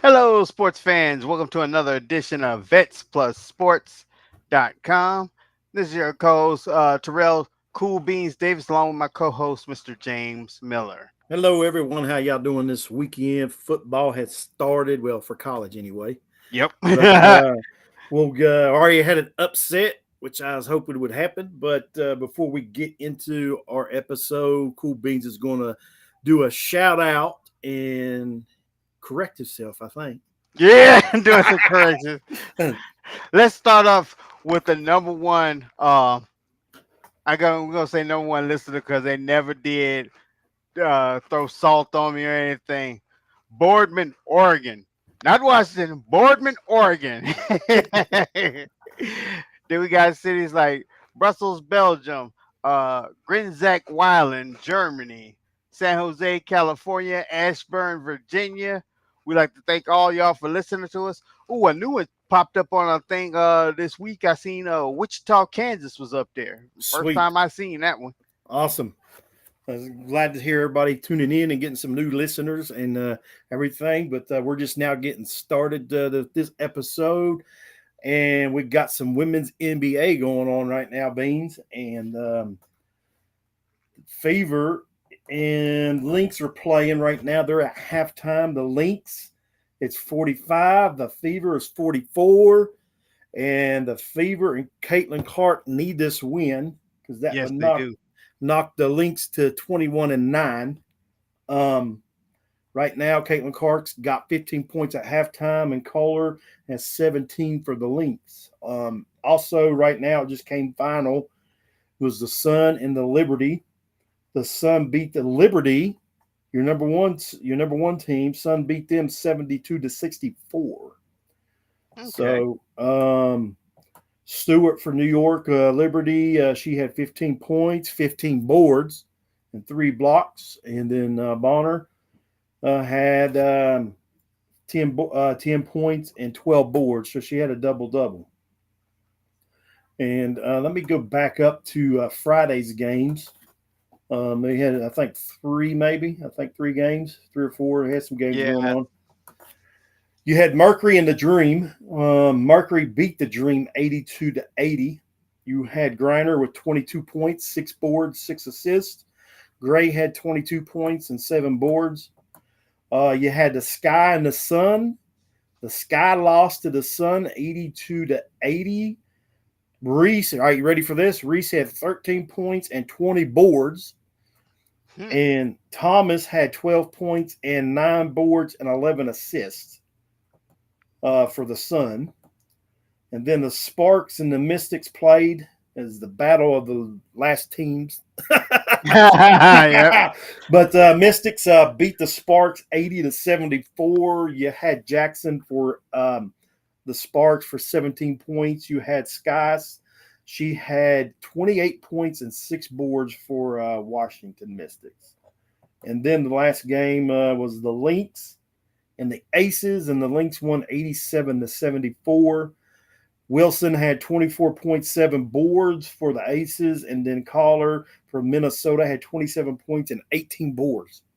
Hello, sports fans. Welcome to another edition of VetsPlusSports.com. This is your co-host, Terrell Cool Beans Davis, along with my co-host, Mr. James Miller. Hello, everyone. How y'all doing this weekend? Football has started, well, for college anyway. Yep. But we'll already had an upset, which I was hoping would happen. But before we get into our episode, Cool Beans is going to do a shout out and correct himself, I think. Yeah, doing some corrections. Let's start off with the number one. We're gonna say number one listener because they never did throw salt on me or anything. Boardman, Oregon. Not Washington, Boardman, Oregon. Then we got cities like Brussels, Belgium, Grinzak, Weilen, Germany, San Jose, California, Ashburn, Virginia. We'd like to thank all y'all for listening to us. Ooh, a new one popped up on a thing this week. I seen Wichita, Kansas was up there. First Sweet. time I seen that one. Awesome. I was glad to hear everybody tuning in and getting some new listeners and everything. But we're just now getting started this episode. And we got some women's NBA going on right now, Beans. And Fever and Lynx are playing right now. They're at halftime. The Lynx, it's 45. The Fever is 44. And the Fever and Caitlin Clark need this win because that Yes, would they do. knock the Lynx to 21-9. Right now, Caitlin Clark's got 15 points at halftime, and Kohler has 17 for the Lynx. Also, right now, it just came final. It was the Sun and the Liberty. The Sun beat the Liberty, your number one team. Sun beat them 72-64. Okay. So, Stewart for New York Liberty, she had 15 points, 15 boards, and 3 blocks. And then Bonner had 10 points and 12 boards, so she had a double-double. And let me go back up to Friday's games. They had, I think, 3 games, 3 or 4. They had some games going Yeah. on. You had Mercury and the Dream. Mercury beat the Dream 82-80. You had Griner with 22 points, 6 boards, 6 assists. Gray had 22 points and 7 boards. You had the Sky and the Sun. The Sky lost to the Sun 82-80. Reese, are you ready for this? Reese had 13 points and 20 boards. Hmm. And Thomas had 12 points and 9 boards and 11 assists for the Sun. And then the Sparks and the Mystics played as the battle of the last teams. Yep. But Mystics beat the Sparks 80-74. You had Jackson for the Sparks for 17 points. You had Skies. She had 28 points and 6 boards for Washington Mystics. And then the last game was the Lynx and the Aces, and the Lynx won 87-74. Wilson had 24.7 boards for the Aces, and then Collar from Minnesota had 27 points and 18 boards. Wow.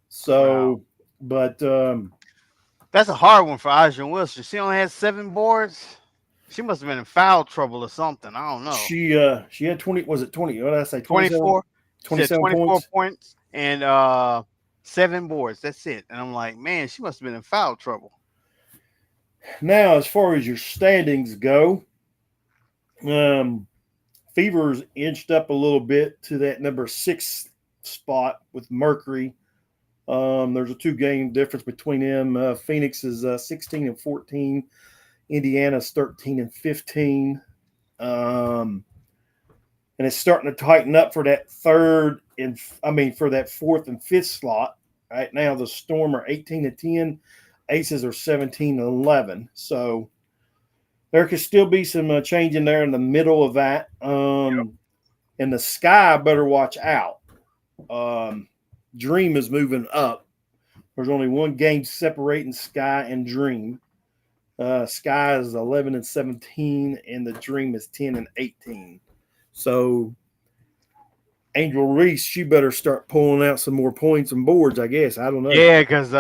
So, but That's a hard one for Aja Wilson. She only had 7 boards. She must have been in foul trouble or something. I don't know. she had 20. Was it 20? What did I say? 27, 24. She had 24 points. points and 7 boards. That's it. And I'm like, man, she must have been in foul trouble. Now, as far as your standings go, Fever's inched up a little bit to that number 6 spot with Mercury. There's a 2-game difference between them. Phoenix is 16-14. Indiana's 13-15. And it's starting to tighten up for that for that 4th and 5th slot. Right now, the Storm are 18-10. Aces are 17-11. So there could still be some change in there in the middle of that. And the Sky better watch out. Dream is moving up. There's only 1 game separating Sky and Dream. Sky is 11-17, and the Dream is 10-18. So Angel Reese, she better start pulling out some more points and boards, I guess. I don't know. Yeah, because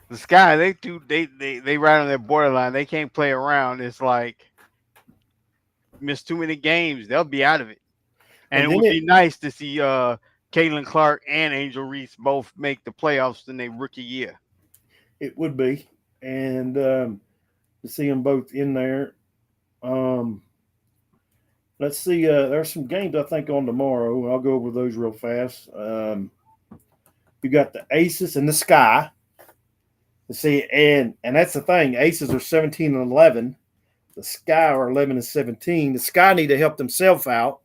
The Sky, they right on that borderline. They can't play around. It's like miss too many games, they'll be out of it. And And it then would be nice to see Caitlin Clark and Angel Reese both make the playoffs in their rookie year. it would be, and to see them both in there. Um, let's see. There's some games I think on tomorrow. I'll go over those real fast. You got the Aces and the Sky. See, and that's the thing. Aces are 17-11. The Sky are 11-17. The Sky need to help themselves out,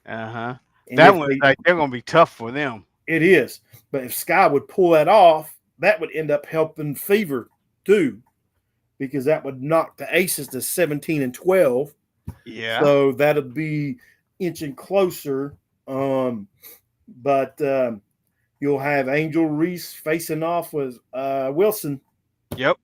Uh-huh. and That if one's they, like they're gonna be tough for them. it is. But if Sky would pull that off, that would end up helping Fever too, because that would knock the Aces to 17-12. Yeah. So that'd be inching closer. But you'll have Angel Reese facing off with Wilson. Yep.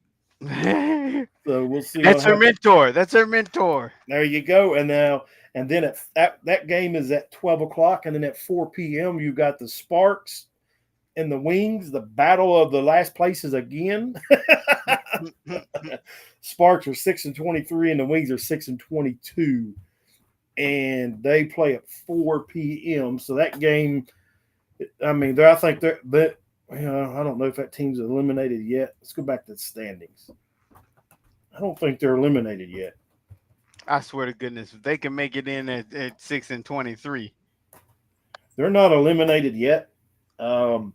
So we'll see what That's her happens. mentor. That's her mentor. There you go. And then that game is at 12 o'clock, and then at 4 p.m. you got the Sparks and the Wings, the battle of the last places again. Sparks are 6-23, and the Wings are 6-22, and they play at 4 p.m. So that game, I mean, I think they're, but I don't know if that team's eliminated yet. Let's go back to the standings. I don't think they're eliminated yet. I swear to goodness, if they can make it in at 6-23. They're not eliminated yet, um,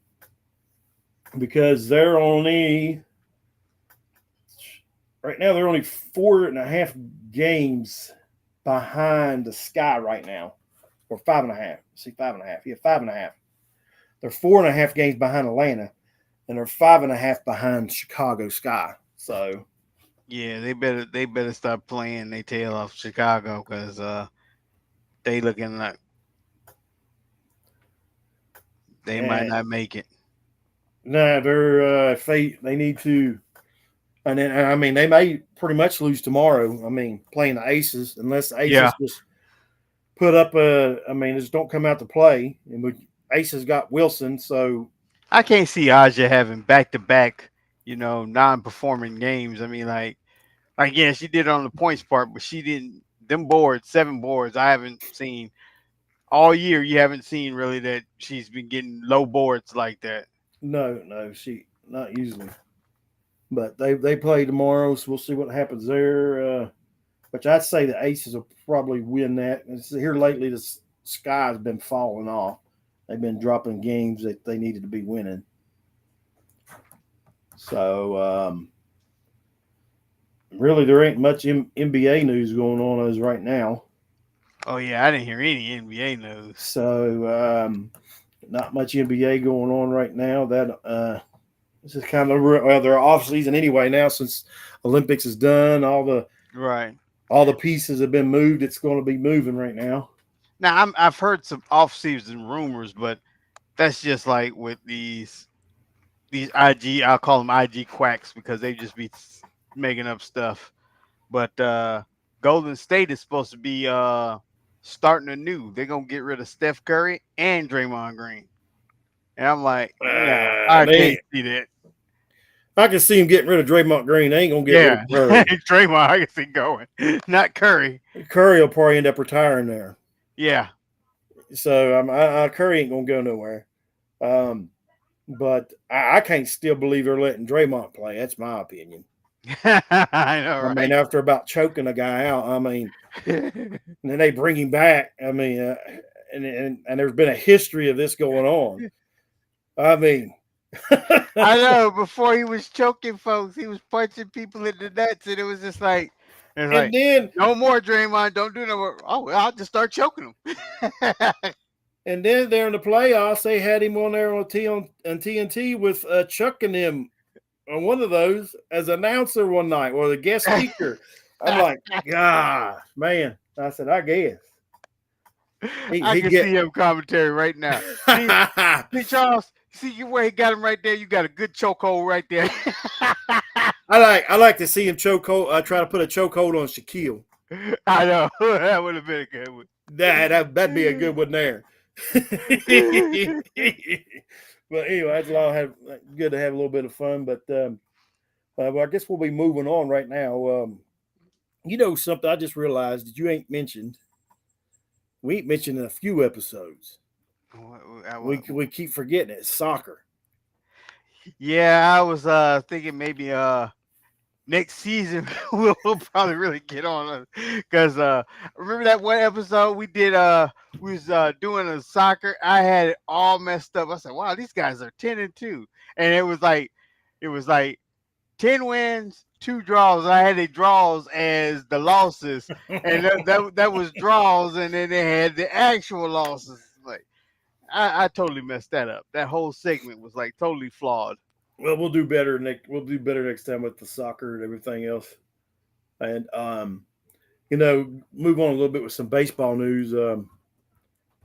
because they're only right now. They're only 4.5 games behind the Sky right now, or 5.5. See, 5.5. Yeah, 5.5. They're 4.5 games behind Atlanta, and they're 5.5 behind Chicago Sky. So Yeah, they better start playing they tail off Chicago because they looking like they might and not make it. no, they're if they need to, and then I mean they may pretty much lose tomorrow. I mean playing the Aces, unless the Yeah, Aces just put up a. I mean just don't come out to play, and Aces got Wilson, so I can't see Aja having back to back, non-performing games. I mean, like yeah, she did it on the points part, but she didn't. Them boards, 7 boards, I haven't seen all year. You haven't seen really that she's been getting low boards like that. no, she not usually. But they play tomorrow, so we'll see what happens there. Which I'd say the Aces will probably win that. And here lately, the Sky's been falling off. They've been dropping games that they needed to be winning. So really, there ain't much NBA news going on as right now. Oh yeah, I didn't hear any NBA news. So not much NBA going on right now. That this is kind of well, they're off season anyway now since Olympics is done. Right. All the pieces have been moved. It's going to be moving right now. Now I've heard some off-season rumors, but that's just like with these IG. I'll call them IG quacks because they just be making up stuff. But Golden State is supposed to be starting anew. They're gonna get rid of Steph Curry and Draymond Green. And I'm like, no, I They can't see that. I can see him getting rid of Draymond Green. They ain't gonna get rid of Yeah, Curry. Draymond, I can see going, not Curry. Curry will probably end up retiring there. Yeah, So Curry ain't gonna go nowhere. Um, but I can't still believe they're letting Draymond play. That's my opinion. I know, I mean, right? after about choking a guy out, I mean, and then they bring him back. I mean, and there's been a history of this going on. I mean, I know. Before he was choking folks, he was punching people in the nuts, and it's and like, then no more Draymond, don't do no more. Oh, well, I'll just start choking him. and then there in the playoffs, they had him on there on TNT with Chuck and him on one of those as announcer one night or the guest speaker. I'm like, God, man. I said, I guess I he'd can get. see him commentary right now. See, Charles, see where he got him right there. You got a good chokehold right there. I like to see him try to put a chokehold on Shaquille. I know that would have been a good one. That'd be a good one there. But anyway, that's a lot. Good to have a little bit of fun. But Well, I guess we'll be moving on right now. You know something I just realized that you ain't mentioned. We ain't mentioned in a few episodes. We keep forgetting it. It's soccer. Yeah, I was thinking maybe next season we'll probably really get on because remember that one episode we did we was doing a soccer. I had it all messed up. I said, wow, these guys are 10-2, and it was like 10 wins, 2 draws. I had the draws as the losses, and that was draws, and then they had the actual losses. Like I totally messed that up. That whole segment was like totally flawed. Well, we'll do better next. We'll do better next time with the soccer and everything else. And move on a little bit with some baseball news.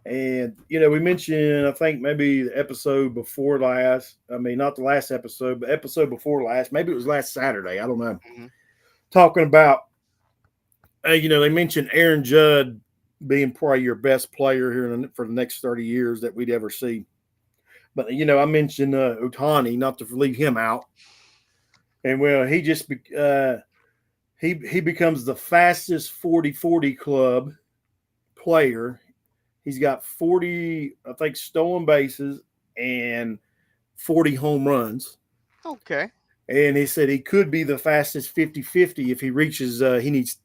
And we mentioned, I think maybe the episode before last. I mean, not the last episode, but episode before last. Maybe it was last Saturday. I don't know. Hmm. Talking about, they mentioned Aaron Judd being probably your best player here for the next 30 years that we'd ever see. But I mentioned Otani, not to leave him out. And well, he just he becomes the fastest 40-40 club player. He's got 40, I think, stolen bases and 40 home runs. Okay. And he said he could be the fastest 50-50 if he reaches, he needs,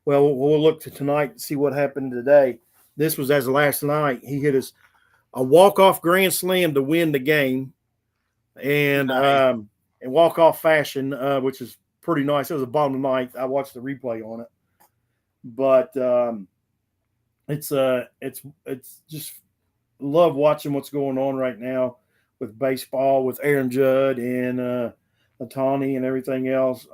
well, we'll look to tonight and see what happened today. This was as of last night. He hit a walk-off grand slam to win the game and Nice. in walk-off fashion, which is pretty nice. It was the bottom of the ninth. I watched the replay on it. But it's just love watching what's going on right now with baseball, with Aaron Judd and Otani and everything else.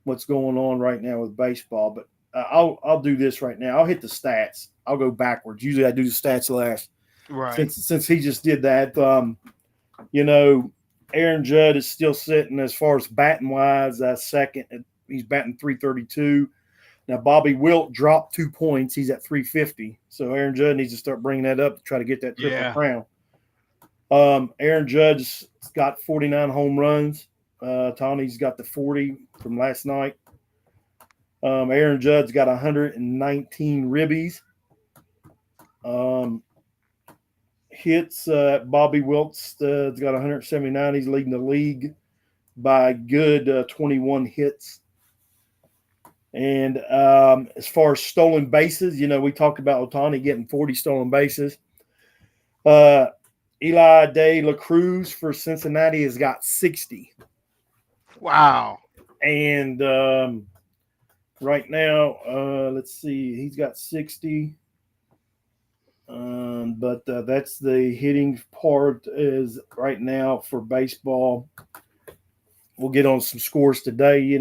What's going on right now with baseball? But I'll do this right now. I'll hit the stats. I'll go backwards. Usually I do the stats last. Right. Since he just did that, Aaron Judd is still sitting as far as batting wise second. He's batting 332. Now, Bobby Wilt dropped 2 points. He's at 350. So Aaron Judd needs to start bringing that up to try to get that triple Yeah. crown. Aaron Judd's got 49 home runs. Tony's got the 40 from last night. Aaron Judd's got 119 ribbies. Hits, Bobby Wilt's got 179. He's leading the league by good 21 hits. And as far as stolen bases, we talked about Otani getting 40 stolen bases. Eli De La Cruz for Cincinnati has got 60. Wow. And right now, let's see, he's got 60. But that's the hitting part is right now for baseball. We'll get on some scores today.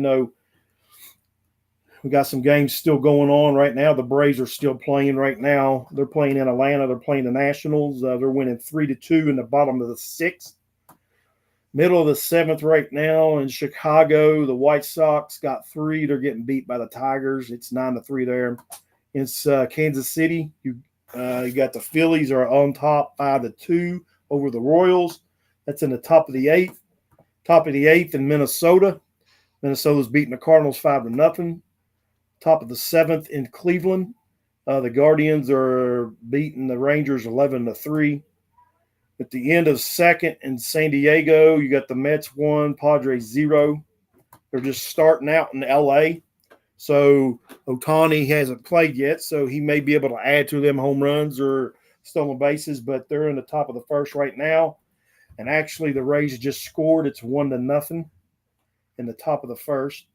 We got some games still going on right now. The Braves are still playing right now. They're playing in Atlanta. They're playing the Nationals. They're winning 3-2 in the bottom of the sixth. Middle of the seventh right now in Chicago. The White Sox got 3. They're getting beat by the Tigers. It's 9-3 there. It's Kansas City. You got the Phillies are on top 5-2 over the Royals. That's in the top of the eighth. Top of the eighth in Minnesota. Minnesota's beating the Cardinals 5-0. Top of the seventh in Cleveland. The Guardians are beating the Rangers 11-3. At the end of second in San Diego, you got the Mets 1, Padres 0. They're just starting out in LA. So Otani hasn't played yet, so he may be able to add to them home runs or stolen bases, but they're in the top of the first right now. And actually, the Rays just scored. It's 1-0 in the top of the first.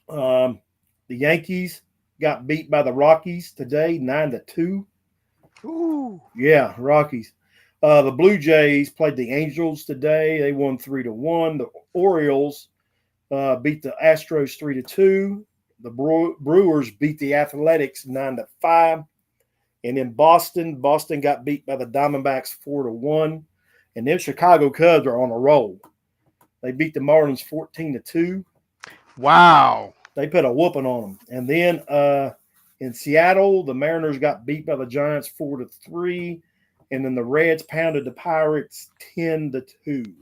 The Yankees got beat by the Rockies today, 9-2. Ooh. Yeah, Rockies. The Blue Jays played the Angels today. They won 3-1. The Orioles beat the Astros 3-2. The Brewers beat the Athletics 9-5. And in Boston got beat by the Diamondbacks 4-1. And then Chicago Cubs are on a roll. They beat the Marlins 14-2. Wow. They put a whooping on them. And then in Seattle, the Mariners got beat by the Giants 4-3. And then the Reds pounded the Pirates 10-2.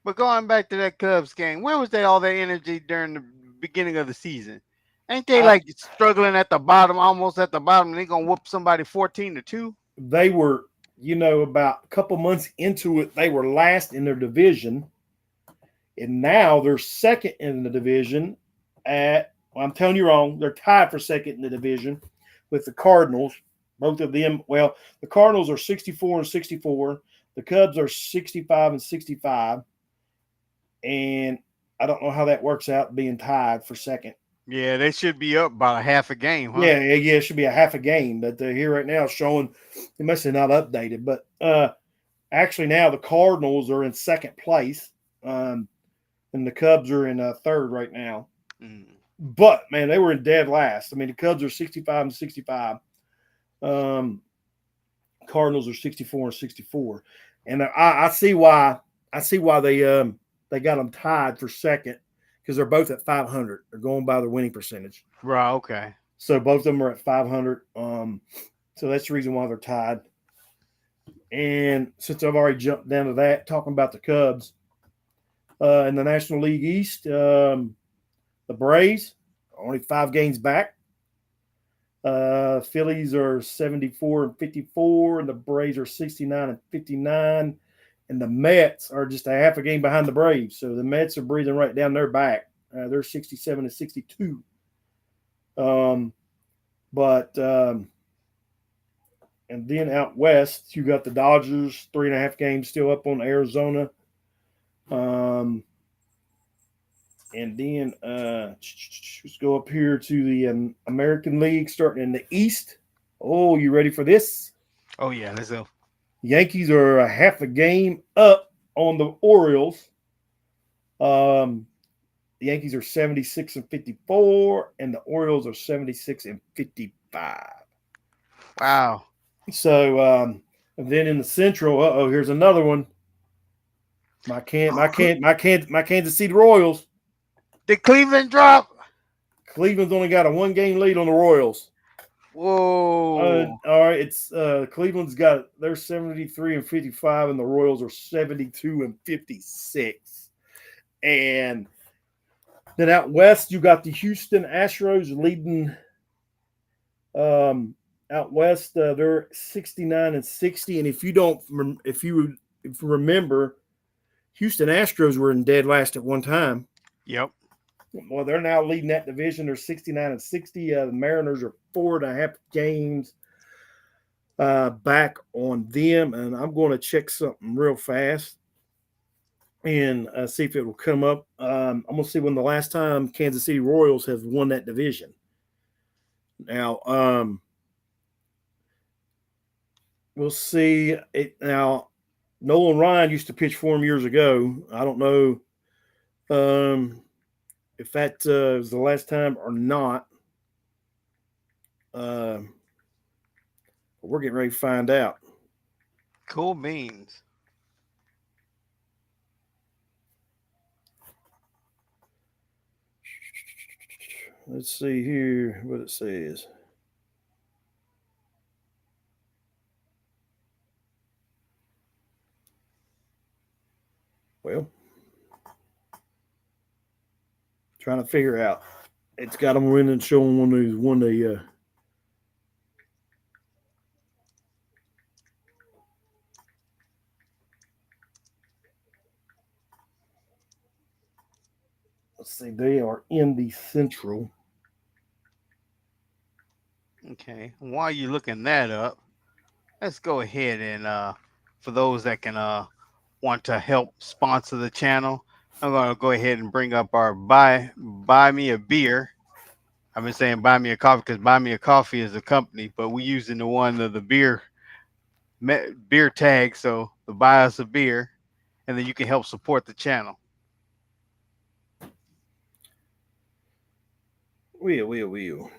But going back to that Cubs game, where was they all that energy during the beginning of the season? Ain't they I, like struggling at the bottom, almost at the bottom, and they gonna whoop somebody 14-2? they were, about a couple months into it, they were last in their division, and now they're second in the division. Well, I'm telling you wrong. They're tied for second in the division with the Cardinals. Both of them. Well, the Cardinals are 64 and 64. The Cubs are 65 and 65. And I don't know how that works out being tied for second. Yeah, they should be up by a half a game, huh? Yeah. It should be a half a game, but here right now showing it must have not updated. But actually, now the Cardinals are in second place, um, and the Cubs are in third right now. Mm. But man, they were in dead last. I mean, the Cubs are 65 and 65. Um, Cardinals are 64 and 64, and I see why. I see why they got them tied for second because they're both at 500. They're going by their winning percentage. Right. Okay. So both of them are at 500. So that's the reason why they're tied. And since I've already jumped down to that, talking about the Cubs in the National League East, the Braves are only 5 games back. Phillies are 74 and 54, and the Braves are 69 and 59. And the Mets are just a half a game behind the Braves. So the Mets are breathing right down their back. They're 67 and 62. Um, but and then out west, you got the Dodgers, 3.5 games still up on Arizona. Um, and then let's go up here to the American League, starting in the East. Oh, you ready for this? Oh yeah, let's go. Yankees are a half a game up on the Orioles. Um, the Yankees are 76 and 54, and the Orioles are 76 and 55. Wow. And then in the Central, here's another one. My Kansas City Royals. The Cleveland drop. Cleveland's only got a 1 game lead on the Royals. Whoa. All right, it's Cleveland's got they're 73 and 55, and the Royals are 72 and 56. And then out west, you got the Houston Astros leading. Out west, they're 69 and 60. And if you remember, Houston Astros were in dead last at one time. Yep. Well, they're now leading that division. They're 69 and 60. The Mariners are 4.5 games back on them. And I'm going to check something real fast and see if it will come up. I'm going to see when the last time Kansas City Royals have won that division. Now, we'll see. Now, Nolan Ryan used to pitch for him years ago. I don't know if that was the last time or not. We're getting ready to find out. Cool beans. Let's see here what it says. Well, trying to figure out. It's got them winning, showing one the let's see, they are in the Central. Okay. While you're looking that up, let's go ahead and for those that can want to help sponsor the channel, I'm gonna go ahead and bring up our buy me a beer. I've been saying buy me a coffee because buy me a coffee is a company, but we using the one of the beer tag, so to buy us a beer, and then you can help support the channel. Will.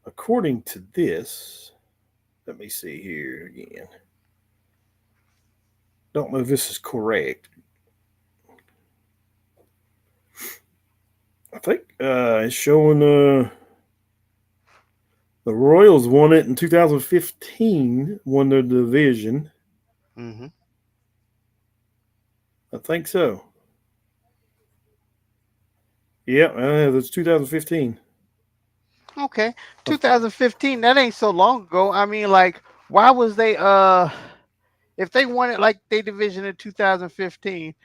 According to this, let me see here again. Don't know if this is correct. I think it's showing The Royals won it in 2015, won the division. Mm-hmm. I think so. Yeah, that's 2015. Okay, 2015. That ain't so long ago. I mean, like, why was they if they won it like they division in 2015,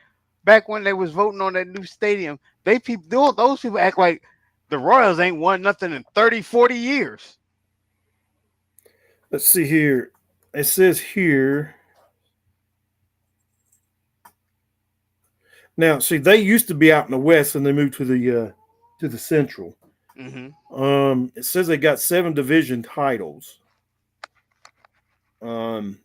back when they was voting on that new stadium, they people those people act like the Royals ain't won nothing in 30, 40 years. Let's see here. It says here. Now, see, they used to be out in the West, and they moved to the Central. Mm-hmm. It says they got 7 division titles. Um,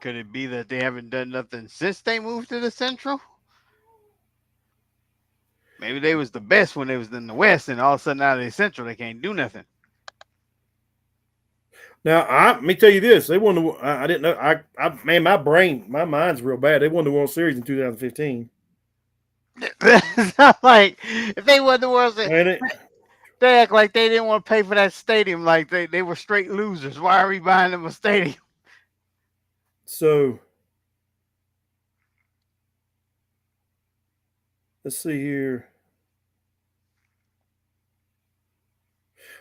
Could it be that they haven't done nothing since they moved to the Central? Maybe they was the best when they was in the West, and all of a sudden now they Central, they can't do nothing. Now, let me tell you this: they won the. I didn't know. Man, my mind's real bad. They won the World Series in 2015. It's not like if they won the World Series, And it, they act like they didn't want to pay for that stadium. Like they were straight losers. Why are we buying them a stadium? so let's see here.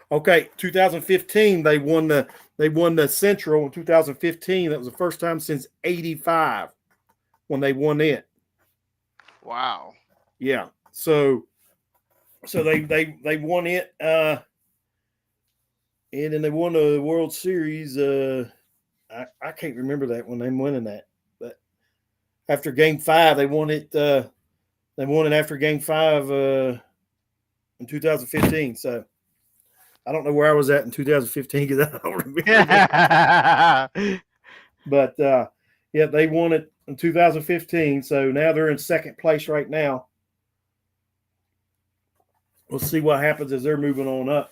Okay, 2015 they won the Central in 2015. That was the first time since '85 when they won it. Wow. Yeah. So they won it, and then they won the World Series. I can't remember that when they winning that, but after Game 5, they won it. They won it after Game 5 in 2015. So I don't know where I was at in 2015 because I don't remember that. But yeah, they won it in 2015. So now they're in second place right now. We'll see what happens as they're moving on up.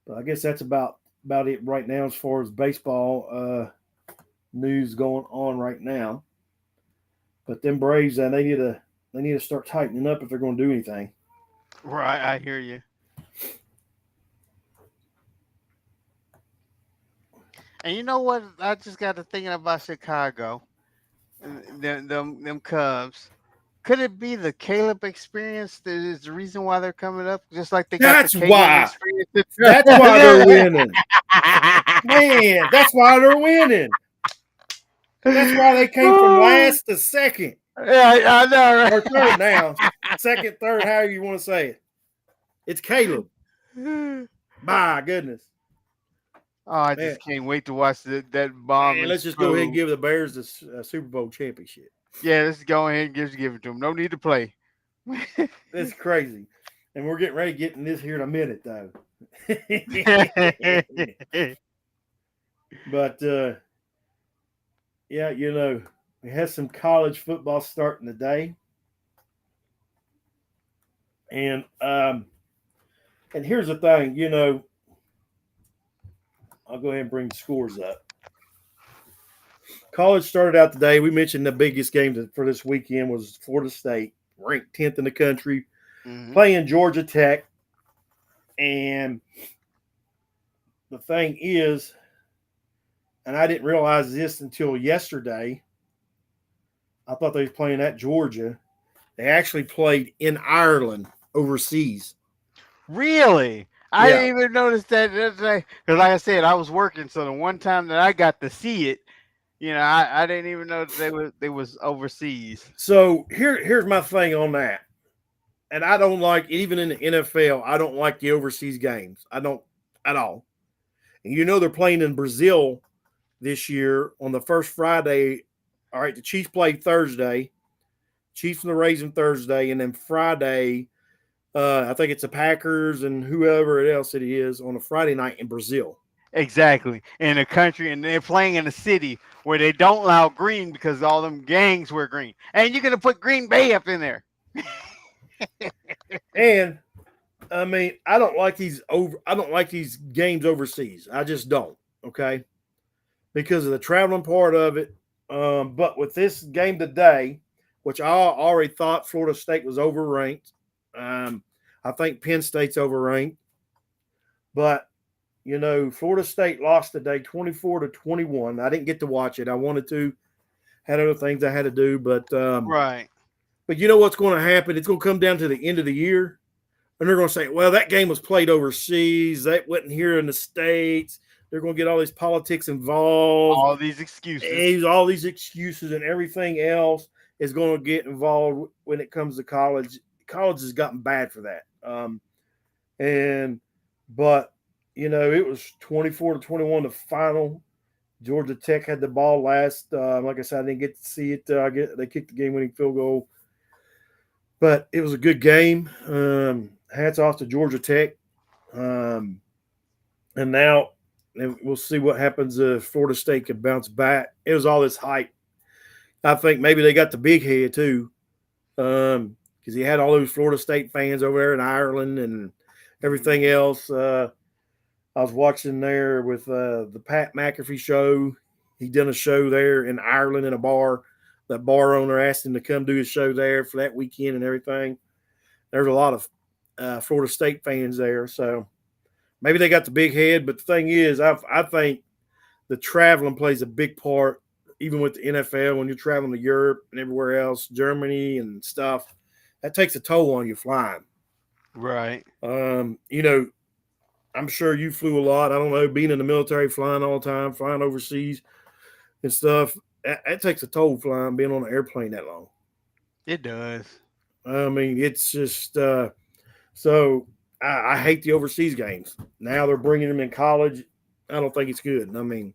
But I guess that's about it right now as far as baseball news going on right now. But them Braves, they need to start tightening up if they're going to do anything. Right, I hear you. And you know what? I just got to thinking about Chicago, and them Cubs. Could it be the Caleb experience that is the reason why they're coming up? Just like they got the That's Caleb why. experience. That's why they're winning. Man, that's why they're winning. That's why they came from Oh, last to second yeah, I know, or third now. Second, third, however you want to say it. It's Caleb. right? My goodness. Oh, I Man, just can't wait to watch that bomb man, let's just go ahead and explode. give the Bears the Super Bowl championship. Yeah, let's go ahead and give it to them. No need to play. That's crazy. And we're getting ready to get in this here in a minute, though. But yeah, we had some college football starting today, and here's the thing, I'll go ahead and bring the scores up. College started out today. We mentioned the biggest game for this weekend was Florida State, ranked 10th in the country, Hmm. playing Georgia Tech. And the thing is, and I didn't realize this until yesterday, I thought they was playing at Georgia. They actually played in Ireland overseas. Really? I Yeah. didn't even notice that because, like I said, I was working. So the one time that I got to see it, I didn't even know that they was overseas. So here's my thing on that. And I don't like, even in the NFL, I don't like the overseas games. I don't at all. And they're playing in Brazil this year on the first Friday. All right, the Chiefs played Thursday. Chiefs and the Ravens Thursday, and then Friday, I think it's the Packers and whoever else it is on a Friday night in Brazil. Exactly. In a country, and they're playing in a city where they don't allow green because all them gangs wear green. And you're gonna put Green Bay up in there. And I mean, I don't like these games overseas. I just don't. Okay, because of the traveling part of it. But with this game today, which I already thought Florida State was overranked. Um, I think Penn State's overranked, but Florida State lost today 24-21. I didn't get to watch it. I wanted to, had other things I had to do, Right. but you know what's going to happen? It's going to come down to the end of the year, and they're going to say, well, that game was played overseas. That wasn't here in the States. They're going to get all these politics involved, All these excuses. all these excuses, and everything else is going to get involved when it comes to college. College has gotten bad for that. And, but, it was 24-21, the final. Georgia Tech had the ball last. Like I said, I didn't get to see it. They kicked the game-winning field goal, but it was a good game. Hats off to Georgia Tech. And now we'll see what happens if Florida State can bounce back. It was all this hype. I think maybe they got the big head too, because he had all those Florida State fans over there in Ireland and everything else. I was watching there with the Pat McAfee show. He done a show there in Ireland in a bar. That bar owner asked him to come do his show there for that weekend and everything. There's a lot of Florida State fans there, so maybe they got the big head. But the thing is, I think the traveling plays a big part, even with the NFL when you're traveling to Europe and everywhere else, Germany and stuff. That takes a toll on you flying. Right. I'm sure you flew a lot. I don't know, being in the military, flying all the time, flying overseas and stuff. That takes a toll flying, being on an airplane that long. It does. I mean, it's just so I hate the overseas games. Now they're bringing them in college. I don't think it's good. I mean,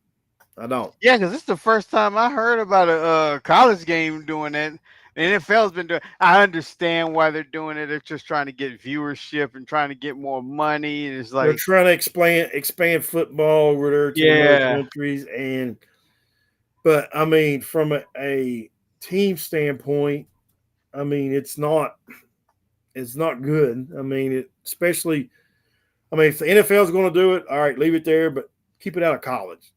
I don't. Yeah, because it's the first time I heard about a college game doing that. The NFL's been doing. I understand why they're doing it. They're just trying to get viewership and trying to get more money. And it's They're like, trying to expand football over there to the other yeah, countries, but I mean, from a team standpoint, I mean, it's not good. I mean, especially, I mean, if the NFL is going to do it, all right, leave it there, but keep it out of college.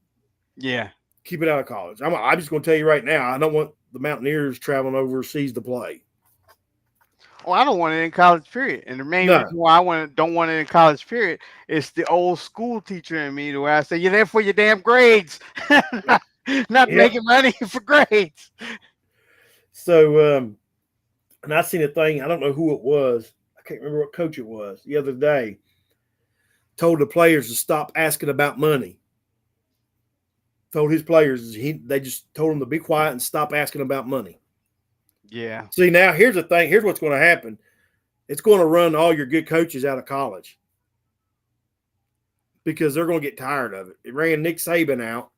yeah. Keep it out of college. I'm just going to tell you right now, I don't want the Mountaineers traveling overseas to play. Well, I don't want it in college, period. And the main No. reason why don't want it in college, period, is the old school teacher in me, the way I say, you're there for your damn grades, not Yep. making money for grades. So, and I seen a thing, I don't know who it was. I can't remember what coach it was the other day. Told the players to stop asking about money. Told his players, they just told them to be quiet and stop asking about money. Yeah. See, now here's the thing. Here's what's going to happen. It's going to run all your good coaches out of college because they're going to get tired of it. It ran Nick Saban out.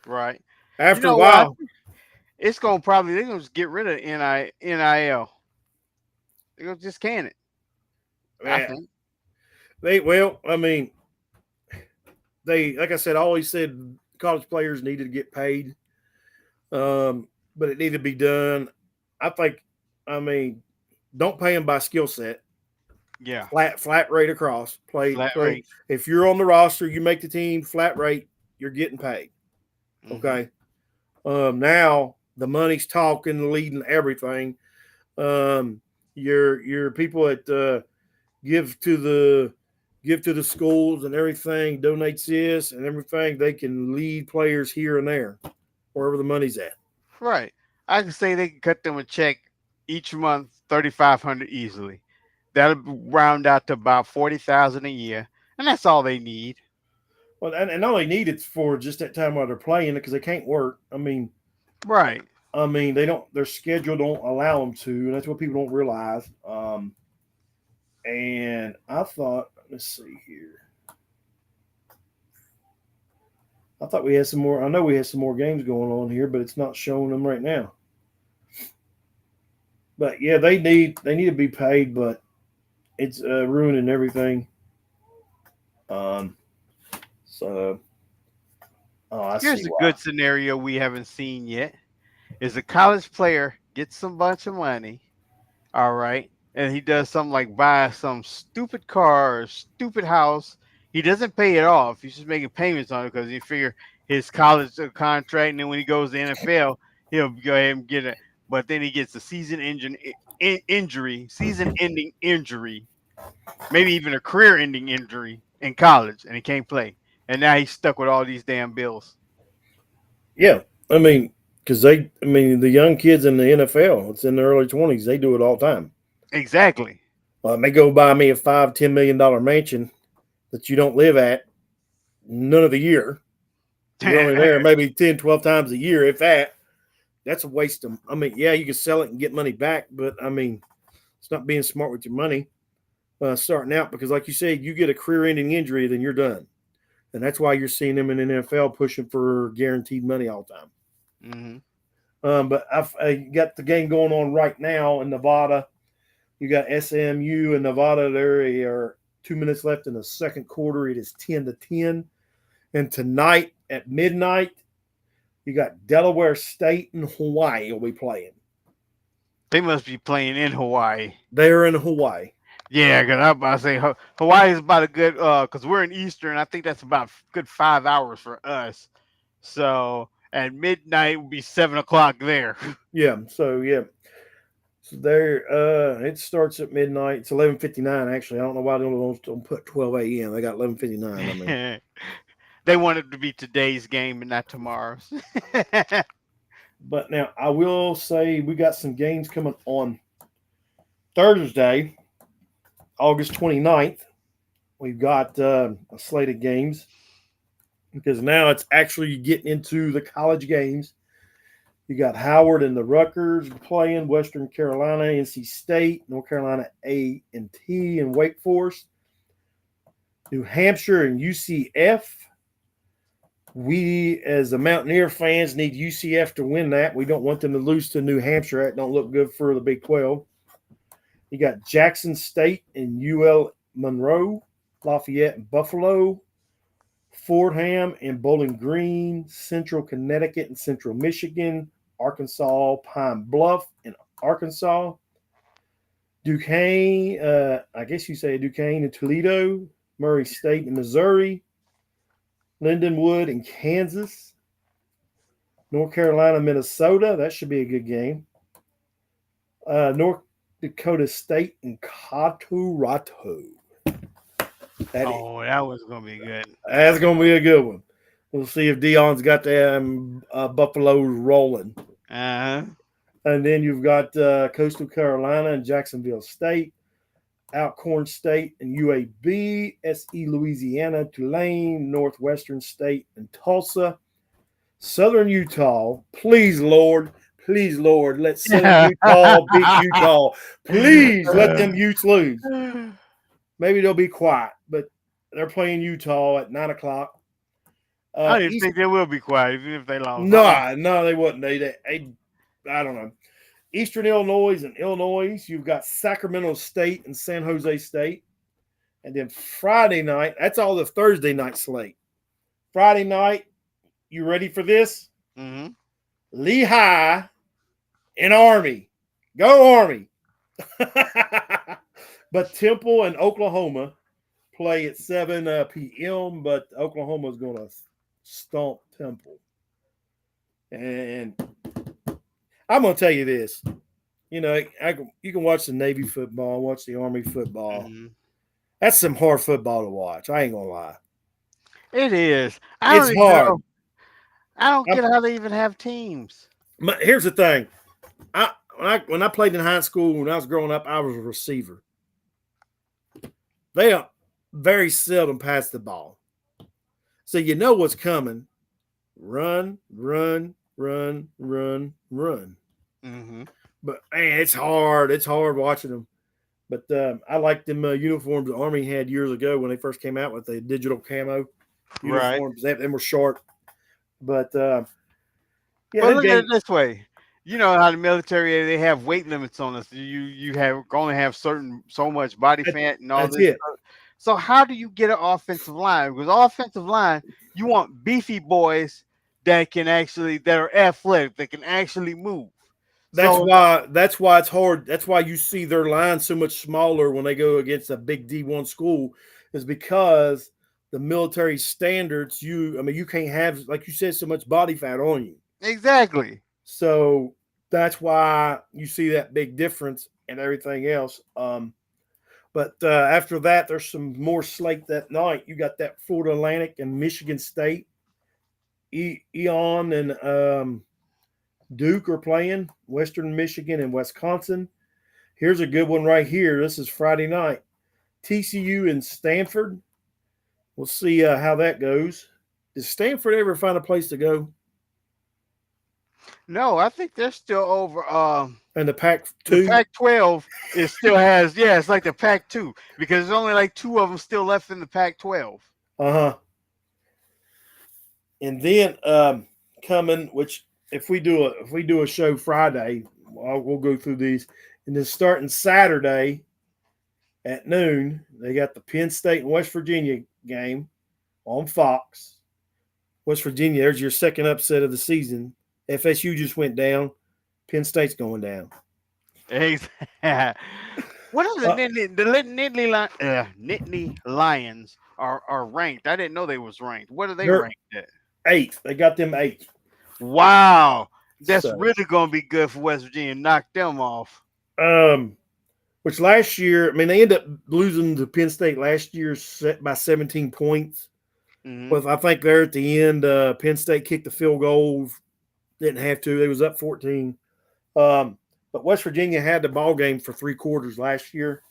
Right. You After a know what? while, It's gonna probably they're gonna just get rid of NIL. They're gonna just can it. I man, think. I mean, they, like I said, I always said college players needed to get paid, but it needed to be done. I think, I mean, don't pay them by skill set. Yeah. Flat rate across. Flat Play. rate. If you're on the roster, you make the team flat rate. You're getting paid. Hmm. Okay. Now the money's talking, leading everything. Your people that give to the schools and everything, donates this and everything. They can lead players here and there, wherever the money's at. Right. I can say they can cut them a check each month, 3,500 easily. That'll round out to about 40,000 a year, and that's all they need. Well, and all they need it's for just that time while they're playing because they can't work. Right. They don't. Their schedule don't allow them to, and that's what people don't realize. And I thought, let's see here. I thought we had some more. I know we had some more games going on here, but it's not showing them right now. But yeah, they need to be paid, but it's ruining everything. Um, so I Here's see a why. good scenario we haven't seen yet. Is a college player gets a bunch of money, all right, and he does something like buy some stupid car or stupid house. He doesn't pay it off. He's just making payments on it because he figure his college contract, and then when he goes to the NFL, he'll go ahead and get but then he gets a season-ending injury, maybe even a career-ending injury in college, and he can't play. And now he's stuck with all these damn bills. Yeah, I mean, because the young kids in the NFL, it's in their early 20s, they do it all the time. Exactly. They go buy me a $5-10 million mansion that you don't live at none of the year. You're only there maybe 10, 12 times a year, if that. That's a waste of. I mean, yeah, you can sell it and get money back, but I mean, it's not being smart with your money starting out because, like you said, you get a career-ending injury, then you're done, and that's why you're seeing them in the NFL pushing for guaranteed money all the time. Hmm. But I got the game going on right now in Nevada. You got SMU and Nevada. There are 2 minutes left in the second quarter. It is 10-10, and tonight at midnight, you got Delaware State and Hawaii will be playing. They must be playing in Hawaii. They're in Hawaii. Yeah, because I'm about to say Hawaii is about a good, because we're in Eastern. I think that's about good 5 hours for us. So at midnight will be 7 o'clock there. Yeah. So yeah. So there, it starts at midnight. It's 11:59 actually. I don't know why they don't put 12 a.m. They got 11:59. I mean, They want it to be today's game and not tomorrow's. but now I will say we got some games coming on Thursday, August 29th. We've got a slate of games because now it's actually getting into the college games. You got Howard and the Rutgers playing, Western Carolina, NC State, North Carolina A&T, and Wake Forest, New Hampshire and UCF. We, as the Mountaineer fans, need UCF to win that. We don't want them to lose to New Hampshire. That don't look good for the Big 12. You got Jackson State and UL Monroe, Lafayette and Buffalo, Fordham and Bowling Green, Central Connecticut and Central Michigan, Arkansas, Pine Bluff and Arkansas, Duquesne, I guess you say Duquesne and Toledo, Murray State and Missouri, Lindenwood and Kansas, North Carolina, Minnesota. That should be a good game. North Dakota State and Colorado. That was gonna be good. That's going to be a good one. We'll see if Dion's got them Buffaloes rolling. Uh huh. And then you've got Coastal Carolina and Jacksonville State, Alcorn State and UAB, SE Louisiana, Tulane, Northwestern State and Tulsa, Southern Utah. Please, Lord, let Southern Utah beat Utah. Please let them Utes lose. Maybe they'll be quiet, but they're playing Utah at 9 o'clock. I don't even think they will be quiet, even if they lost. No, they wouldn't. I don't know. Eastern Illinois and Illinois. You've got Sacramento State and San Jose State. And then Friday night, that's all the Thursday night slate. Friday night, you ready for this? Mm-hmm. Lehigh and Army. Go Army. But Temple and Oklahoma play at 7 p.m., but Oklahoma's going to stomp Temple. And I'm going to tell you this. You know, you can watch the Navy football, watch the Army football. Mm-hmm. That's some hard football to watch. I ain't going to lie. It is. It's hard. I don't get how they even have teams. Here's the thing. When I played in high school, when I was growing up, I was a receiver. They very seldom pass the ball. So you know what's coming. Run, run, run, run, run. Mm-hmm. But, man, it's hard. It's hard watching them. But I like them uniforms the Army had years ago when they first came out with the digital camo uniforms. Right. They were short. But, yeah. Well, look at it this way. You know how the military, they have weight limits on us. You only have so much body fat and all this stuff. So how do you get an offensive line? Because offensive line, you want beefy boys that are athletic, that can actually move. That's why it's hard. That's why you see their line so much smaller when they go against a big D1 school, is because the military standards, you can't have, like you said, so much body fat on you. Exactly. So That's why you see that big difference and everything else. But after that, there's some more slate that night. You got that Florida Atlantic and Michigan State. Eon and Duke are playing. Western Michigan and Wisconsin. Here's a good one right here. This is Friday night. TCU and Stanford. We'll see how that goes. Does Stanford ever find a place to go No, I think they're still over. in the Pac The 2? Pac-12 it still has, yeah, it's like the Pac-2 because there's only like two of them still left in the Pac-12. Uh huh. And then coming, which if we do a show Friday, we'll go through these. And then starting Saturday at noon, they got the Penn State and West Virginia game on Fox. West Virginia, there's your second upset of the season. FSU just went down. Penn State's going down. What are Uh, Nittany Lions are ranked? I didn't know they was ranked. What are they they're ranked at? eighth. They got them eighth. Wow, that's So, really gonna be good for West Virginia. Knock them off. um, which last year, I mean, they ended up losing to Penn State last year by 17 points. Hmm. But I think there at the end, Penn State kicked the field goal. Didn't have to. They was up 14. Um, but West Virginia had the ball game for 3 quarters last year.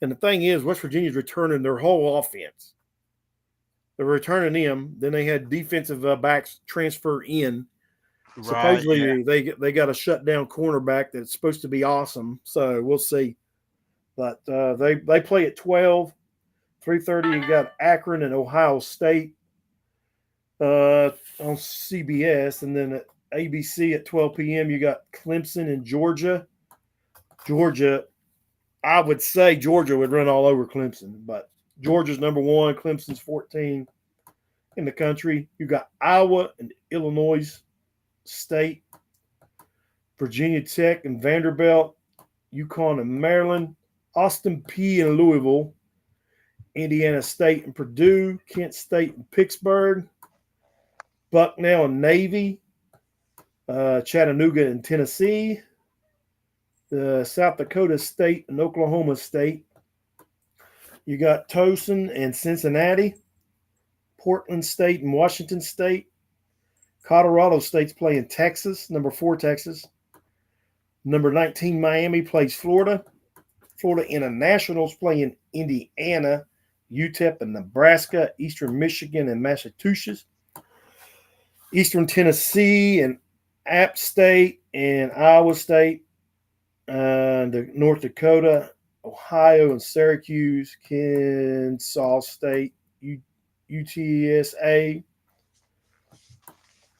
And the thing is, West Virginia's returning their whole offense. They're returning them. Then they had defensive backs transfer in. Right. Yeah. Supposedly they got a shutdown cornerback that's supposed to be awesome. So we'll see. But they play at 12, 3:30. You got Akron and Ohio State on CBS, and then at ABC at 12 p.m. you got Clemson and Georgia. Georgia, I would say Georgia would run all over Clemson, but Georgia's number one. Clemson's 14 in the country. You got Iowa and Illinois State, Virginia Tech and Vanderbilt, UConn and Maryland, Austin P and Louisville, Indiana State and Purdue, Kent State and Pittsburgh, Bucknell and Navy, Chattanooga and Tennessee, South Dakota State and Oklahoma State. You got Towson and Cincinnati, Portland State and Washington State. Colorado State's playing Texas, number 4 Texas. Number 19 Miami plays Florida. Florida International's playing Indiana, UTEP and Nebraska, Eastern Michigan and Massachusetts. Eastern Tennessee and App State and Iowa State, North Dakota, Ohio and Syracuse, Kansas State, UTSA.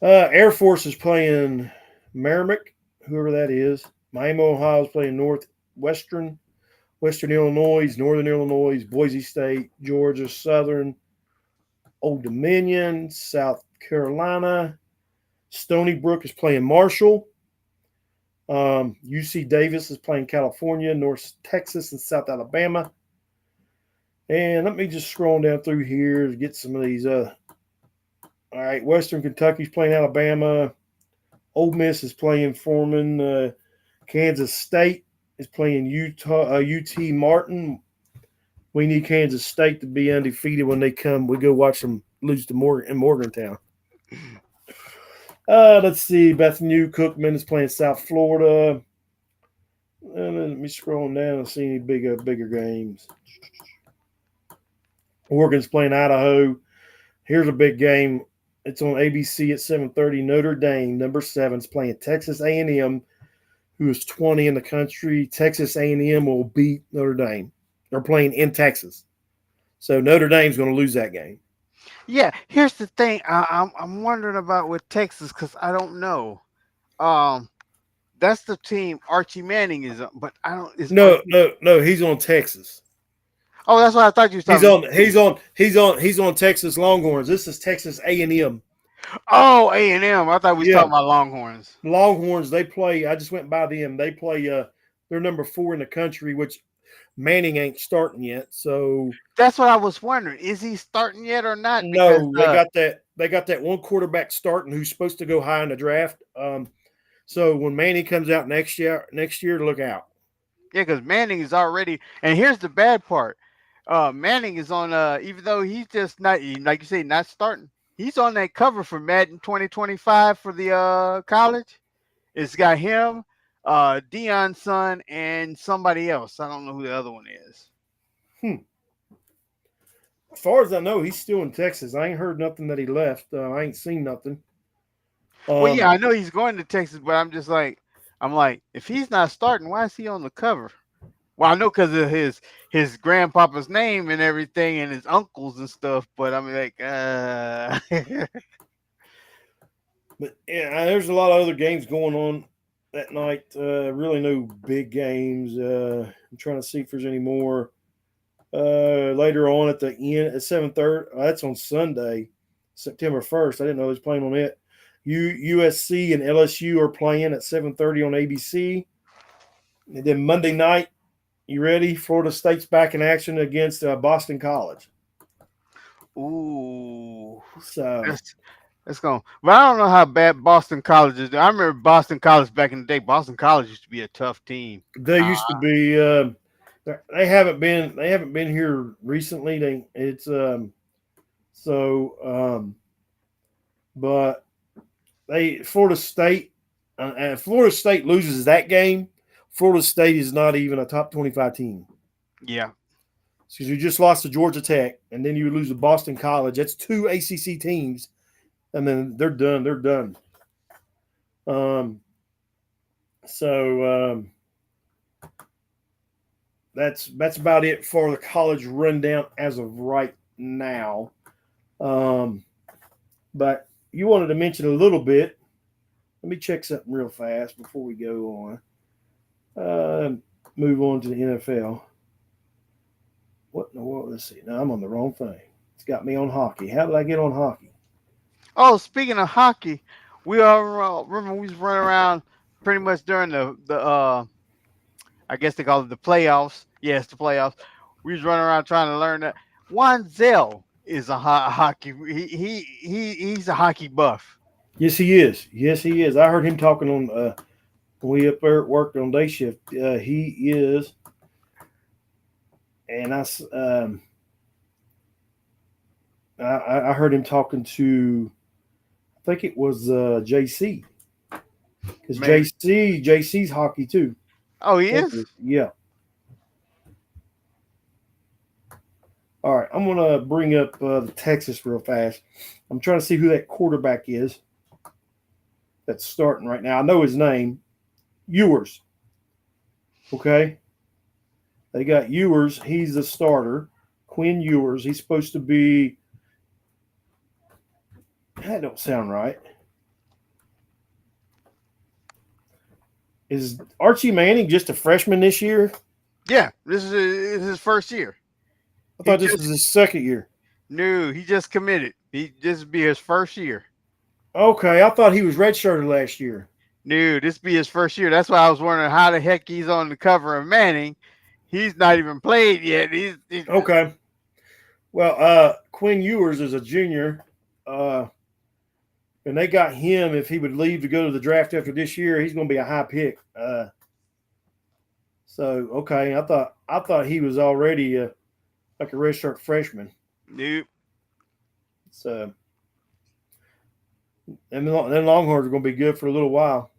Air Force is playing Merrimack, whoever that is. Miami, Ohio is playing Northwestern, Western Illinois, Northern Illinois, Boise State, Georgia, Southern, Old Dominion, South Carolina. Stony Brook is playing Marshall. UC Davis is playing California, North Texas, and South Alabama. And let me just scroll down through here to get some of these. All right, Western Kentucky's playing Alabama. Ole Miss is playing Foreman. Kansas State is playing UT Martin. We need Kansas State to be undefeated when they come. We go watch them lose to Morgantown. Let's see. Bethany Cookman is playing South Florida. And then let me scroll down and see any bigger games. Oregon's playing Idaho. Here's a big game. It's on ABC at 7:30. Notre Dame, number 7, is playing Texas A&M, who is 20 in the country. Texas A&M will beat Notre Dame. They're playing in Texas, so Notre Dame's going to lose that game. Yeah. Here's the thing. I'm wondering about with Texas because I don't know. Um, that's the team Archie Manning is on, but I don't. Is No, Archie? no, no. He's on Texas. Oh, that's what I thought you was He's talking. on. He's on Texas Longhorns. This is Texas A&M. Oh, A&M. I thought we was Yeah, talking about Longhorns. Longhorns. They play. I just went by them. They play. They're number 4 in the country, which Manning ain't starting yet. So That's what I was wondering. Is he starting yet or not? Because no, they got that. They got that one quarterback starting who's supposed to go high in the draft. So when Manny comes out next year, look out. Yeah, because Manning is already. And here's the bad part. Manning is on. Even though he's just not, like you say, not starting. He's on that cover for Madden 2025 for the college. It's got him, Dion's son, and somebody else. I don't know who the other one is. Hmm. As far as I know, he's still in Texas. I ain't heard nothing that he left. I ain't seen nothing. Well, yeah, Um, I know he's going to Texas, but I'm like, if he's not starting, why is he on the cover? Well, I know because of his grandpapa's name and everything, and his uncles and stuff. But I'm like, but yeah, there's a lot of other games going on that night. Really no big games. I'm trying to see if there's any more. Later on at the end at 7:30. That's on Sunday, September 1st. I didn't know he was playing on it. USC and LSU are playing at 7:30 on ABC. And then Monday night, you ready? Florida State's back in action against Boston College. ooh, So that's that's going. But I don't know how bad Boston College is. I remember Boston College back in the day. Boston College used to be a tough team. they Uh, used to be. They haven't been here recently. So but they Florida State loses that game. Florida State is not even a top 25 team yeah, because you just lost to Georgia Tech, and then you lose to Boston College. That's two ACC teams, and then they're done. They're done. Um, so that's about it for the college rundown as of right now. Um, but you wanted to mention a little bit. Let me check something real fast before we go on. Move on to the NFL. What in the world? Let's see. Now I'm on the wrong thing. It's got me on hockey. How did I get on hockey? oh, speaking of hockey, we all remember we was running around pretty much during the I guess they call it the playoffs. Yes, the playoffs. We was running around trying to learn that. Wanzel is a hockey. He's a hockey buff. Yes, he is. Yes, he is. I heard him talking on when we up there at work on day shift. He is, and I heard him talking to. I think it was JC because Maybe. JC's hockey too. Oh, he is. Yeah. All right, I'm gonna bring up the Texas real fast. I'm trying to see who that quarterback is that's starting right now. I know his name, Ewers. Okay, they got Ewers. He's the starter. Quinn Ewers. He's supposed to be. That don't sound right. Is Archie Manning just a freshman this year? Yeah, this is his first year. I He thought this was just his second year. no, he just committed. He this will be his first year. Okay, I thought he was redshirted last year. No, this be his first year. That's why I was wondering how the heck he's on the cover of Manning. He's not even played yet. He's Okay. Well, Quinn Ewers is a junior. Uh, and they got him. If he would leave to go to the draft after this year, he's going to be a high pick. So okay, I thought he was already like a redshirt freshman. nope. So and then Longhorns are going to be good for a little while.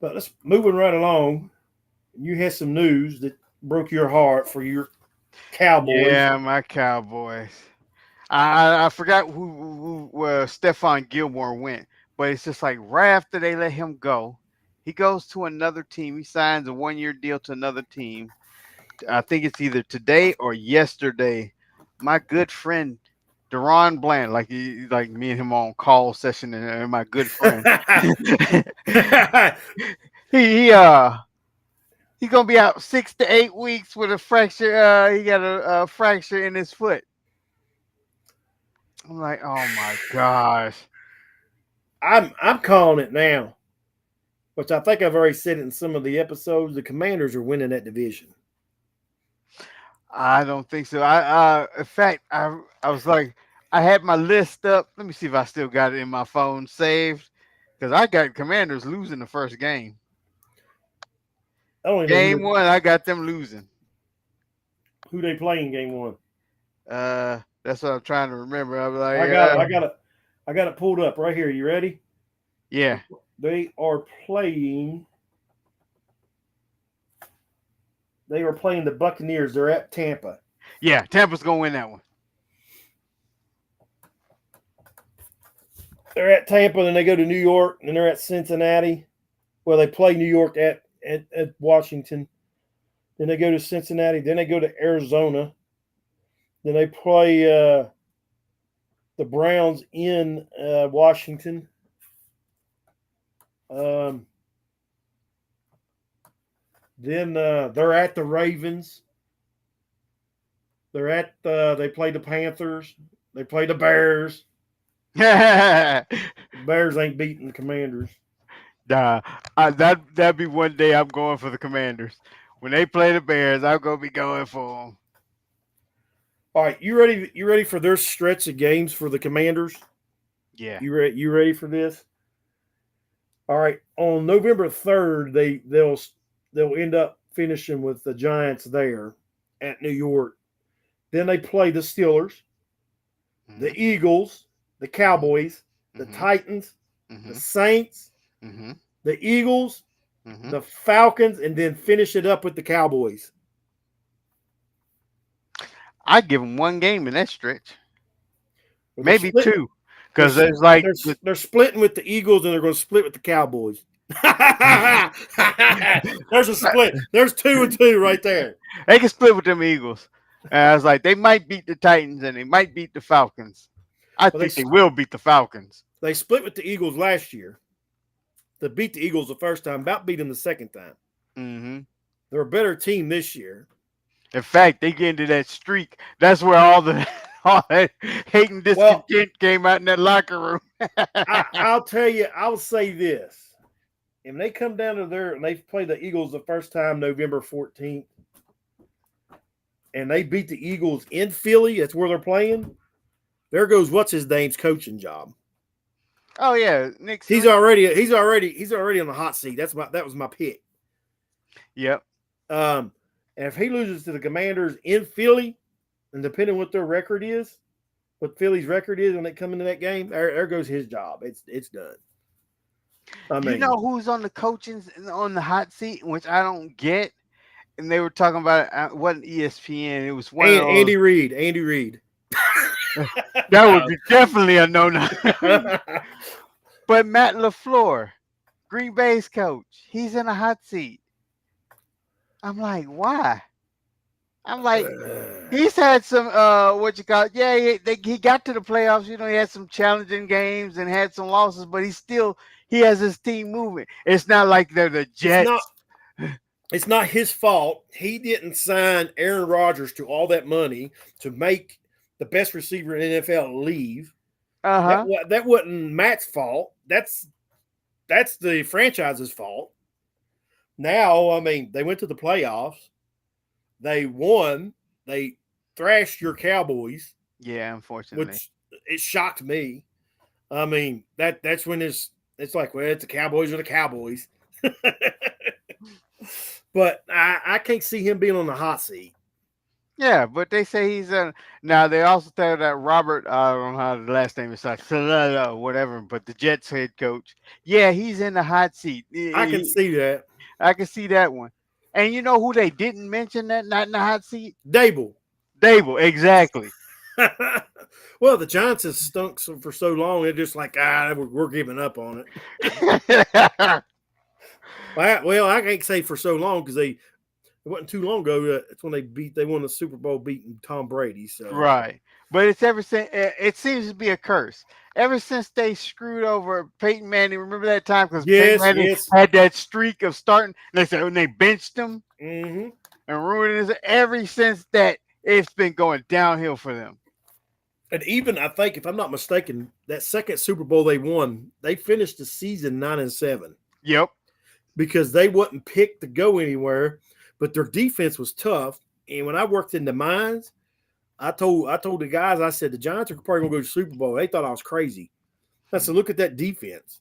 But let's moving right along. You had some news that broke your heart for your Cowboys. Yeah, my Cowboys. I forgot who where Stephon Gilmore went, but it's just like right after they let him go, he goes to another team. He signs a 1 year deal to another team. I think it's either today or yesterday. My good friend Deron Bland, like me and him on call session, and my good friend. he he's gonna be out 6 to 8 weeks with a fracture. He got a fracture in his foot. I'm like, oh my gosh. I'm calling it now, which I think I've already said it in some of the episodes. The Commanders are winning that division. I don't think so. In fact, I was like, I had my list up. Let me see if I still got it in my phone saved. because I got Commanders losing the first game. I don't even know Game one, I got them losing. who they play in game one. That's what I'm trying to remember. I'm I like, got it. I got it pulled up right here. You ready? yeah, They are playing. They are playing the Buccaneers. They're at Tampa. yeah. Tampa's gonna win that one. They're at Tampa, then they go to New York, and they're at Cincinnati. Well, they play New York at Washington. Then they go to Cincinnati. Then they go to Arizona. Then they play the Browns in Washington. Um, then they're at the Ravens. They play the Panthers. They play the Bears. Nah, The Bears ain't beating the Commanders. that'd be one day I'm going for the Commanders. When they play the Bears, I'm gonna be going for them. All right, you ready? You ready for their stretch of games for the Commanders? Yeah. You ready for this? All right, on November 3rd, they'll end up finishing with the Giants there at New York. Then they play the Steelers, the Mm-hmm. Eagles, the Cowboys, the Mm-hmm. Titans, the Mm-hmm. Saints, Mm-hmm. the Eagles, Mm-hmm. the Falcons, and then finish it up with the Cowboys. I give them one game in that stretch, Well, they're maybe splitting. two, because there's like They're splitting with the Eagles, and they're going to split with the Cowboys. There's a split. There's 2-2 right there. they can split with them Eagles. And I was like, they might beat the Titans and they might beat the Falcons. I Well, think they will beat the Falcons. they split with the Eagles last year. They beat the Eagles the first time, about beat them the second time. Hmm. They're a better team this year. In fact, they get into that streak. That's where all the all that hate and Well, discontent came out in that locker room. I'll tell you, I'll say this. If they come down to there and they play the Eagles the first time, November 14th, and they beat the Eagles in Philly, that's where they're playing. There goes what's his name's coaching job. Oh yeah, Nick He's Sirianni. already on the hot seat. That was my pick. Yep. And if he loses to the Commanders in Philly, and depending what their record is, what Philly's record is when they come into that game, there goes his job. It's done. I You mean, know who's on the coaching on the hot seat, which I don't get, and they were talking about it. It wasn't ESPN. It was one of those. Andy Reid. Andy Reid. That would be definitely a no-no. But Matt LaFleur, Green Bay's coach, he's in a hot seat. I'm like, why? I'm like, he's had some what you call it? Yeah, he got to the playoffs. You know, he had some challenging games and had some losses, but he has his team moving. It's not like they're the it's not Jets. it's not his fault. He didn't sign Aaron Rodgers to all that money to make the best receiver in the NFL leave. Uh-huh. That wasn't Matt's fault. That's the franchise's fault. Now, I mean, they went to the playoffs. They won. They thrashed your Cowboys, Yeah, unfortunately. which it shocked me. I mean, that's when it's like, well, it's the Cowboys or the Cowboys. But I can't see him being on the hot seat. Yeah, but they say he's in. Now they also tell that Robert, I don't know how the last name is, like whatever, but the Jets head coach. Yeah, he's in the hot seat. I can see that. I can see that one. And you know who they didn't mention that not in the hot seat? Dable. Dable, exactly. Well, the Giants have stunk for so long. They're just like, we're giving up on it. Well, I can't say for so long because it wasn't too long ago. It's when they won the Super Bowl beating Tom Brady. So Right. But it's ever since it seems to be a curse. Ever since they screwed over Peyton Manning, remember that time because Peyton Manning yes. had that streak of starting. They said when they benched him Mm-hmm. and ruined it. Ever since that, it's been going downhill for them. And even I think, if I'm not mistaken, that second Super Bowl they won, they finished the season 9-7 Yep. because they wasn't picked to go anywhere, but their defense was tough. And when I worked in the mines, I told the guys, I said the Giants are probably gonna go to the Super Bowl. They thought I was crazy. I said, look at that defense.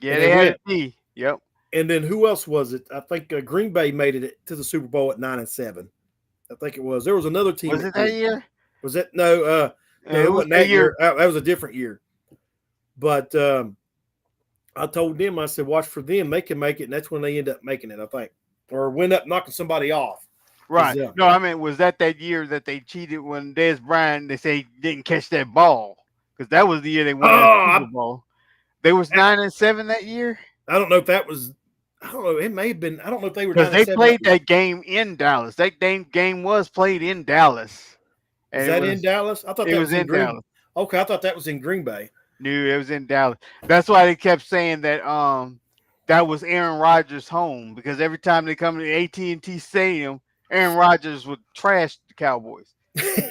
Yeah, and they they had a went. D. Yep. And then who else was it? I think Green Bay made it to the Super Bowl at 9-7. I think it was. There was another team Was that it that did. year? Was that no? No, it It was wasn't the that year. year. That was a different year. But I told them, I said, watch for them. They can make it, and that's when they end up making it. I think, or wind up knocking somebody off. Because Right. No, I mean, was that year that they cheated when Des Bryant, they say, he didn't catch that ball? Because that was the year they won that oh, Super Bowl. They was 9-7 that year I don't know if that was. I don't know. It may have been. I don't know if they were because nine and they seven that played year. that game in Dallas. That game was played in Dallas, Is and it that in was Dallas? I thought it that was was in in Green. Dallas. Okay, I thought that was in Green Bay. No, it was in Dallas. That's why they kept saying that that was Aaron Rodgers' home because every time they come to the AT&T Stadium, Aaron Rodgers would trash the Cowboys.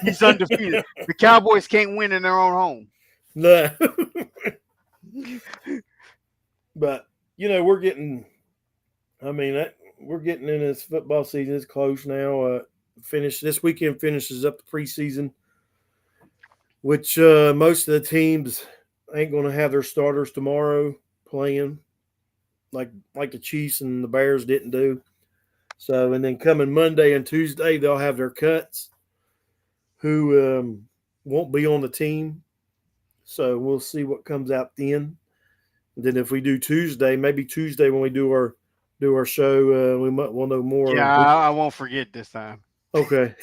He's undefeated. The Cowboys can't win in their own home. No. But we're getting. I mean, we're getting in this football season. It's close now. Finish this weekend finishes up the preseason, which most of the teams ain't going to have their starters tomorrow playing, like the Chiefs and the Bears didn't do. So, and then coming Monday and Tuesday, they'll have their cuts who won't be on the team. So we'll see what comes out then. And then if we do Tuesday, maybe Tuesday when we do our show, we might will know more. Yeah, I won't forget this time. Okay.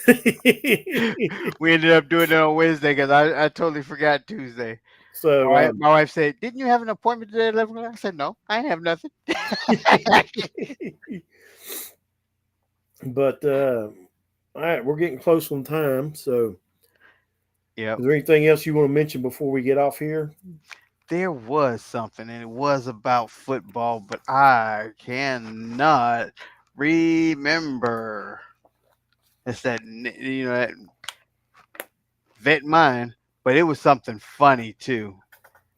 We ended up doing it on Wednesday because I totally forgot Tuesday. so, My wife said, "Didn't you have an appointment today at 11 o'clock?" I said, "No, I didn't have nothing." but all right, we're getting close on time. So, Yep. is there anything else you want to mention before we get off here? There was something, and it was about football, but I cannot remember. It's that vet mine, but it was something funny too,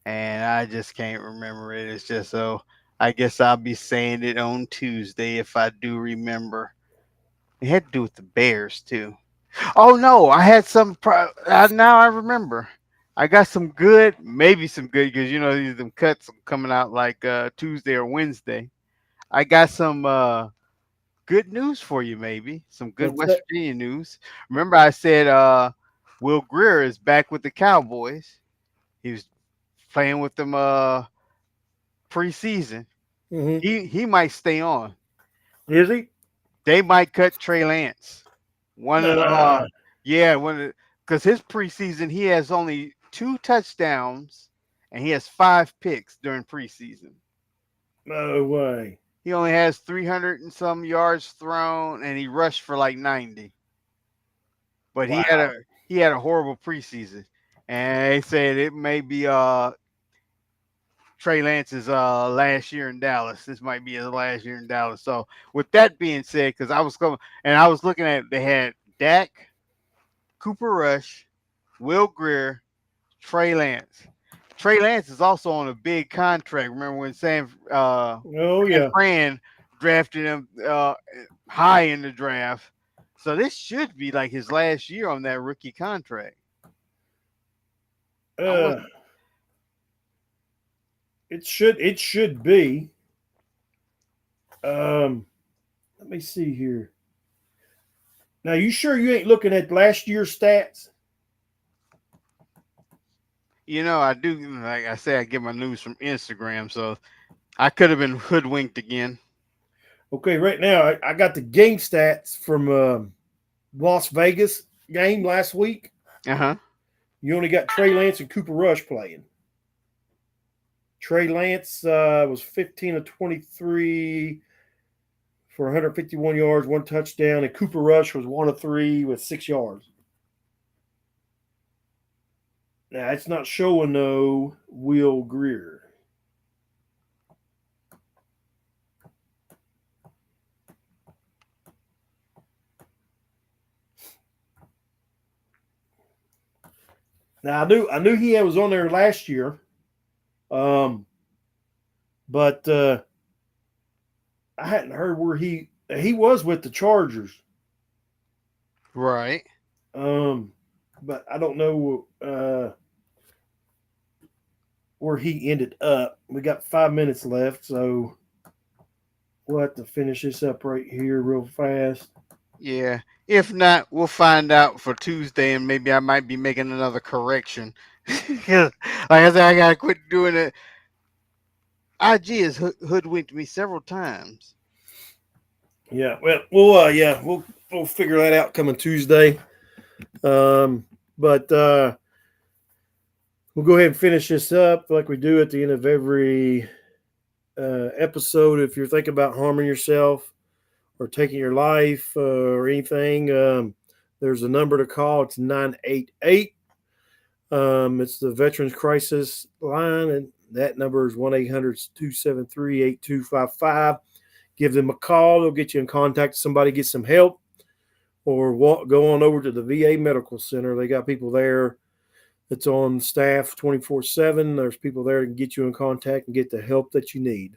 and I just can't remember it. It's just so. I guess I'll be saying it on Tuesday if I do remember. It had to do with the Bears too. Oh no, I had some. Now I remember. I got some good, maybe some good, because these them cuts coming out like Tuesday or Wednesday. I got some good news for you, maybe some good What's West that? Virginia news. Remember, I said Will Greer is back with the Cowboys. He was playing with them preseason. Mm-hmm. He might stay on. Is he? They might cut Trey Lance. One of the Uh, yeah, because his preseason he has only 2 touchdowns and he has 5 picks during preseason. no way. He only has 300 and some yards thrown and he rushed for like 90. But he had Wow. a horrible preseason. And they said it may be Trey Lance's last year in Dallas. This might be his last year in Dallas. So with that being said, because I was looking at they had Dak, Cooper Rush, Will Greer, Trey Lance. Trey Lance is also on a big contract. Remember when Oh San yeah. Fran drafted him high in the draft? So this should be like his last year on that rookie contract. I Uh, wasn't. it should be. Um, Let me see here. Now, you sure you ain't looking at last year's stats? I do. Like I say, I get my news from Instagram, so I could have been hoodwinked again. Okay, right now I got the game stats from Las Vegas game last week. Uh huh. You only got Trey Lance and Cooper Rush playing. Trey Lance was 15 of 23 for 151 yards, 1 touchdown, and Cooper Rush was 1 of 3 with 6 yards. Now it's not showing no Will Greer. Now I knew he was on there last year, um, but I hadn't heard where he was with the Chargers. Right. Um, but I don't know. where he ended up. We got 5 minutes left, so we'll have to finish this up right here real fast. Yeah. If not, we'll find out for Tuesday, and maybe I might be making another correction. 'Cause, like I said, I gotta quit doing it. IG has hoodwinked me several times. Yeah, well, we'll figure that out coming Tuesday. But we'll go ahead and finish this up like we do at the end of every episode. If you're thinking about harming yourself or taking your life or anything, there's a number to call. It's 988. It's the Veterans Crisis Line, and that number is 1-800-273-8255. Give them a call. They'll get you in contact with somebody, get some help, or go on over to the VA Medical Center. They got people there that's on staff 24/7. There's people there that can get you in contact and get the help that you need.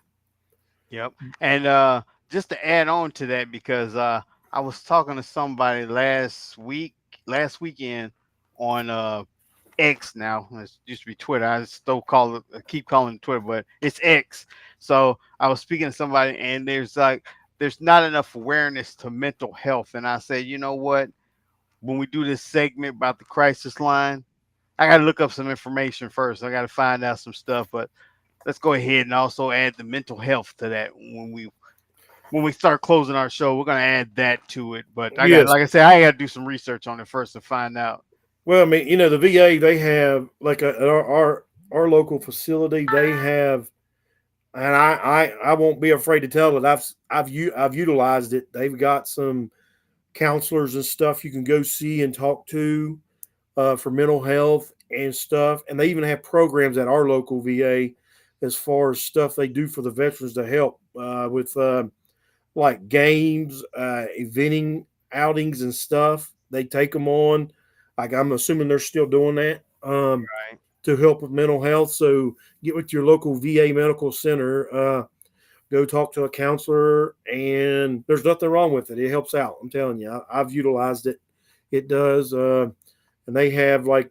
Yep. And just to add on to that, because I was talking to somebody last weekend on X now. It used to be Twitter. I still call it, I keep calling it Twitter, but it's X. So I was speaking to somebody, and there's not enough awareness to mental health. And I said, you know what? When we do this segment about the crisis line, I got to look up some information first. I got to find out some stuff, but let's go ahead and also add the mental health to that when we start closing our show. We're gonna add that to it. But Yes. like I said, I got to do some research on it first to find out. Well, I mean, the VA, they have like our local facility. They have, and I won't be afraid to tell it. I've utilized it. They've got some counselors and stuff you can go see and talk to for mental health and stuff. And they even have programs at our local VA as far as stuff they do for the veterans to help with like games, eventing outings and stuff. They take them on. Like I'm assuming they're still doing that Right. to help with mental health. So get with your local VA medical center. Go talk to a counselor, and there's nothing wrong with it. It helps out. I'm telling you, I've utilized it. It does. And they have like,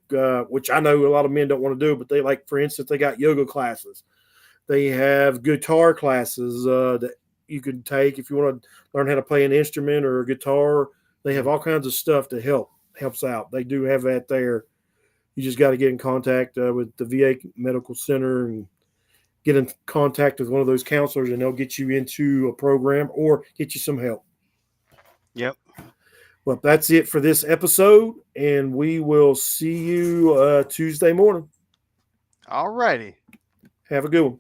which I know a lot of men don't want to do, but they like, for instance, they got yoga classes. They have guitar classes that you can take if you want to learn how to play an instrument or a guitar. They have Mhm. all kinds of stuff to helps out. They do have that there. You just got to get in contact with the VA Medical Center and get in contact with one of those counselors, and they'll get you into a program or get you some help. Yep. Well, that's it for this episode, and we will see you Tuesday morning. All righty. Have a good one.